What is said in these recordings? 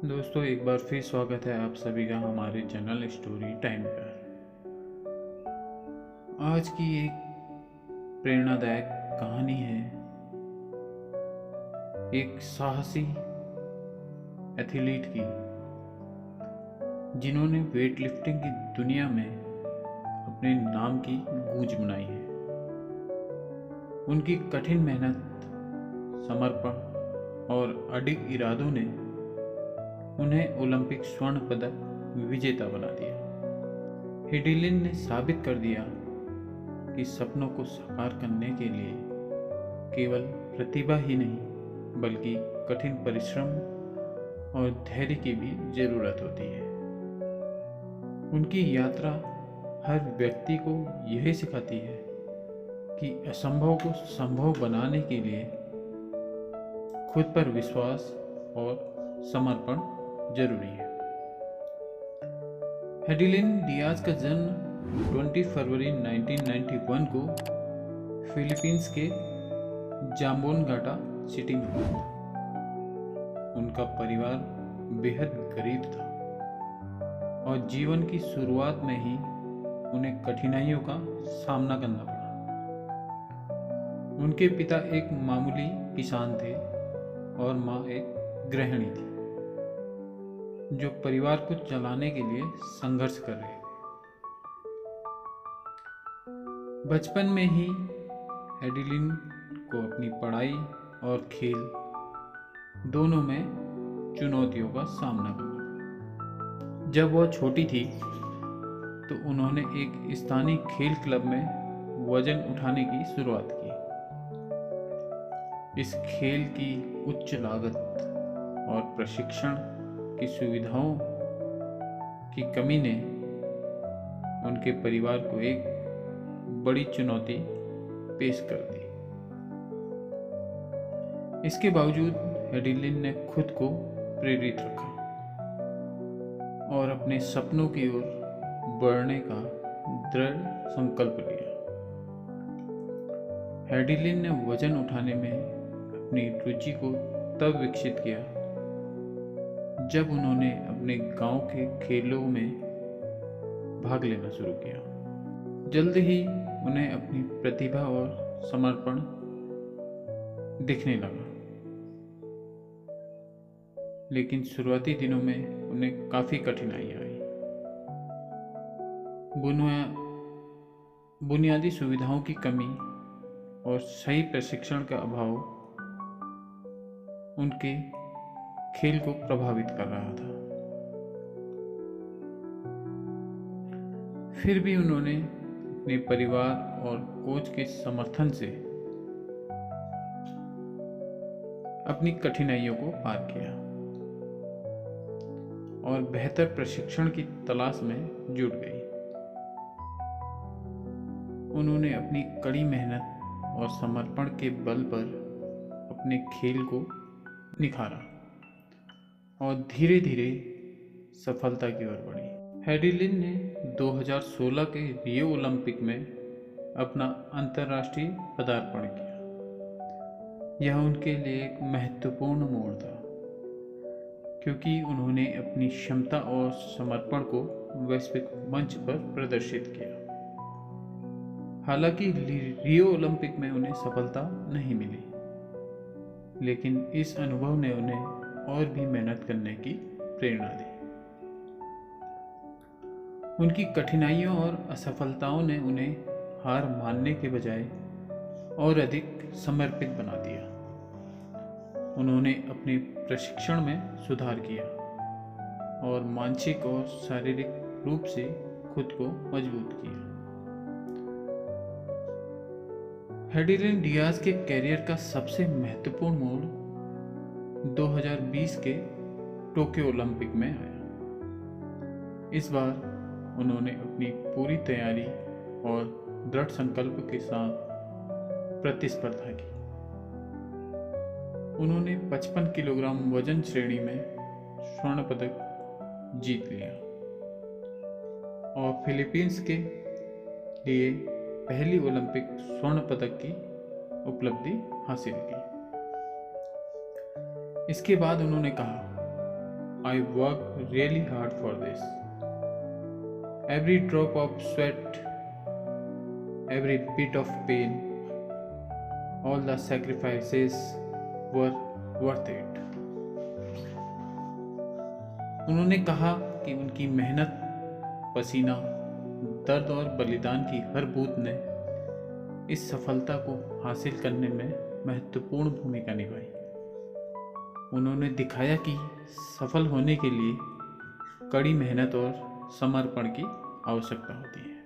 दोस्तों, एक बार फिर स्वागत है आप सभी का हमारे चैनल स्टोरी टाइम पर। आज की एक प्रेरणादायक कहानी है एक साहसी एथलीट की, जिन्होंने वेट लिफ्टिंग की दुनिया में अपने नाम की गूंज बनाई है। उनकी कठिन मेहनत, समर्पण और अडिग इरादों ने उन्हें ओलंपिक स्वर्ण पदक विजेता बना दिया। हेडिलिन ने साबित कर दिया कि सपनों को साकार करने के लिए केवल प्रतिभा ही नहीं बल्कि कठिन परिश्रम और धैर्य की भी जरूरत होती है। उनकी यात्रा हर व्यक्ति को यही सिखाती है कि असंभव को संभव बनाने के लिए खुद पर विश्वास और समर्पण जरूरी है। हेडिलिन डियाज का जन्म 20 फरवरी 1991 को फिलीपींस के जाम्बोनगाटा सिटी में हुआ था। उनका परिवार बेहद गरीब था और जीवन की शुरुआत में ही उन्हें कठिनाइयों का सामना करना पड़ा। उनके पिता एक मामूली किसान थे और माँ एक गृहिणी थी जो परिवार को चलाने के लिए संघर्ष कर रहे थे। बचपन में ही हेडिलिन को अपनी पढ़ाई और खेल दोनों में चुनौतियों का सामना करना पड़ा। जब वह छोटी थी तो उन्होंने एक स्थानीय खेल क्लब में वजन उठाने की शुरुआत की। इस खेल की उच्च लागत और प्रशिक्षण की सुविधाओं की कमी ने उनके परिवार को एक बड़ी चुनौती पेश कर दी। इसके बावजूद हेडिलिन ने खुद को प्रेरित रखा और अपने सपनों की ओर बढ़ने का दृढ़ संकल्प लिया। हेडिलिन ने वजन उठाने में अपनी रुचि को तब विकसित किया जब उन्होंने अपने गांव के खेलों में भाग लेना शुरू किया। जल्द ही उन्हें अपनी प्रतिभा और समर्पण दिखने लगा, लेकिन शुरुआती दिनों में उन्हें काफ़ी कठिनाइयाँ आई। बुनियादी सुविधाओं की कमी और सही प्रशिक्षण का अभाव उनके खेल को प्रभावित कर रहा था। फिर भी उन्होंने अपने परिवार और कोच के समर्थन से अपनी कठिनाइयों को पार किया और बेहतर प्रशिक्षण की तलाश में जुट गई। उन्होंने अपनी कड़ी मेहनत और समर्पण के बल पर अपने खेल को निखारा और धीरे धीरे सफलता की ओर बढ़ी। हेडिलिन ने 2016 के रियो ओलंपिक में अपना अंतर्राष्ट्रीय पदार्पण किया। यह उनके लिए एक महत्वपूर्ण मोड़ था, क्योंकि उन्होंने अपनी क्षमता और समर्पण को वैश्विक मंच पर प्रदर्शित किया। हालांकि रियो ओलंपिक में उन्हें सफलता नहीं मिली, लेकिन इस अनुभव ने उन्हें और भी मेहनत करने की प्रेरणा दी। उनकी कठिनाइयों और असफलताओं ने उन्हें हार मानने के बजाय और अधिक समर्पित बना दिया। उन्होंने अपने प्रशिक्षण में सुधार किया और मानसिक और शारीरिक रूप से खुद को मजबूत किया। हेडिलिन डियाज के कैरियर का सबसे महत्वपूर्ण मोड़ 2020 के टोक्यो ओलंपिक में आया। इस बार उन्होंने अपनी पूरी तैयारी और दृढ़ संकल्प के साथ प्रतिस्पर्धा की। उन्होंने 55 किलोग्राम वजन श्रेणी में स्वर्ण पदक जीत लिया और फिलीपींस के लिए पहली ओलंपिक स्वर्ण पदक की उपलब्धि हासिल की। इसके बाद उन्होंने कहा, I worked really hard for this. Every drop of sweat, every bit of pain, all the sacrifices were worth it. उन्होंने कहा कि उनकी मेहनत, पसीना, दर्द और बलिदान की हर बूंद ने इस सफलता को हासिल करने में महत्वपूर्ण भूमिका निभाई। उन्होंने दिखाया कि सफल होने के लिए कड़ी मेहनत और समर्पण की आवश्यकता होती है।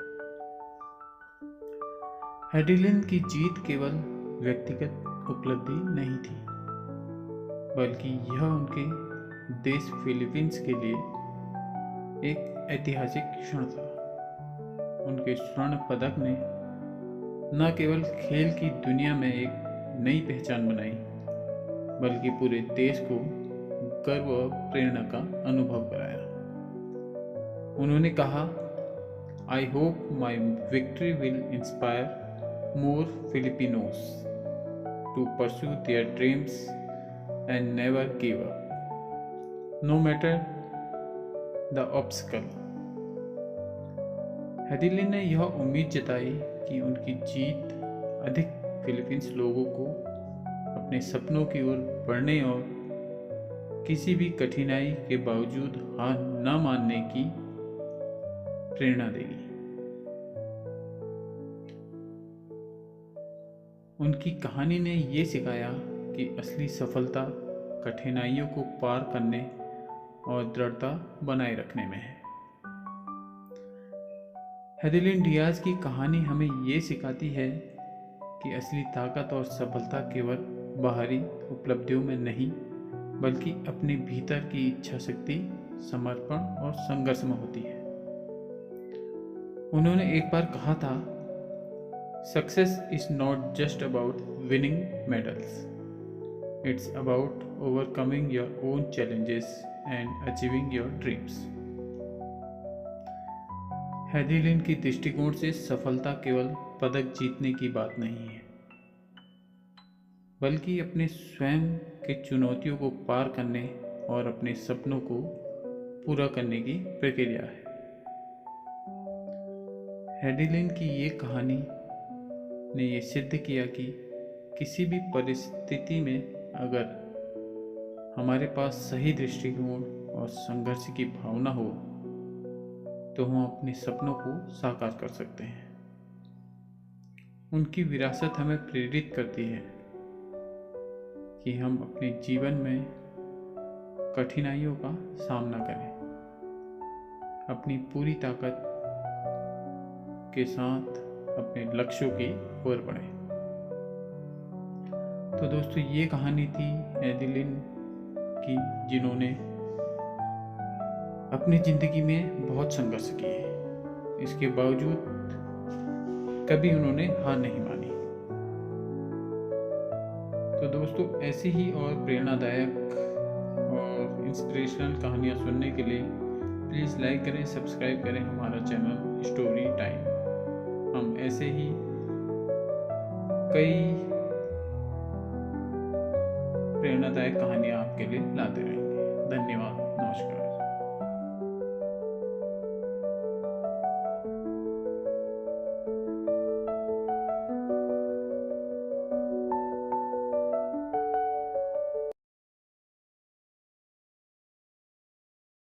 हेडिलिन की जीत केवल व्यक्तिगत उपलब्धि नहीं थी, बल्कि यह उनके देश फिलीपींस के लिए एक ऐतिहासिक क्षण था। उनके स्वर्ण पदक ने न केवल खेल की दुनिया में एक नई पहचान बनाई, बल्कि पूरे देश को गर्व और प्रेरणा का अनुभव कराया। उन्होंने कहा, I hope my victory will inspire more Filipinos to pursue their dreams and never give up, no matter the obstacle. Hidilyn ने यह उम्मीद जताई कि उनकी जीत अधिक फिलीपींस लोगों को अपने सपनों की ओर बढ़ने और किसी भी कठिनाई के बावजूद हार न मानने की प्रेरणा देगी। उनकी कहानी ने ये सिखाया कि असली सफलता कठिनाइयों को पार करने और दृढ़ता बनाए रखने में है। हेडिलिन डियाज की कहानी हमें ये सिखाती है कि असली ताकत और सफलता केवल बाहरी उपलब्धियों में नहीं, बल्कि अपने भीतर की इच्छा शक्ति, समर्पण और संघर्ष में होती है। उन्होंने एक बार कहा था, success is not just about winning medals, it's about overcoming your own challenges and achieving your dreams. Hidilyn की दृष्टिकोण से सफलता केवल पदक जीतने की बात नहीं है, बल्कि अपने स्वयं के चुनौतियों को पार करने और अपने सपनों को पूरा करने की प्रक्रिया है। हेडिलिन की ये कहानी ने ये सिद्ध किया कि किसी भी परिस्थिति में अगर हमारे पास सही दृष्टिकोण और संघर्ष की भावना हो तो हम अपने सपनों को साकार कर सकते हैं। उनकी विरासत हमें प्रेरित करती है कि हम अपने जीवन में कठिनाइयों का सामना करें, अपनी पूरी ताकत के साथ अपने लक्ष्यों की ओर बढ़ें। तो दोस्तों, ये कहानी थी हेडिलिन की, जिन्होंने अपनी ज़िंदगी में बहुत संघर्ष किए, इसके बावजूद कभी उन्होंने हार नहीं मानी। तो दोस्तों, ऐसी ही और प्रेरणादायक और इंस्पिरेशनल कहानियाँ सुनने के लिए प्लीज़ लाइक करें, सब्सक्राइब करें हमारा चैनल स्टोरी टाइम। हम ऐसे ही कई प्रेरणादायक कहानियाँ आपके लिए लाते रहेंगे। धन्यवाद।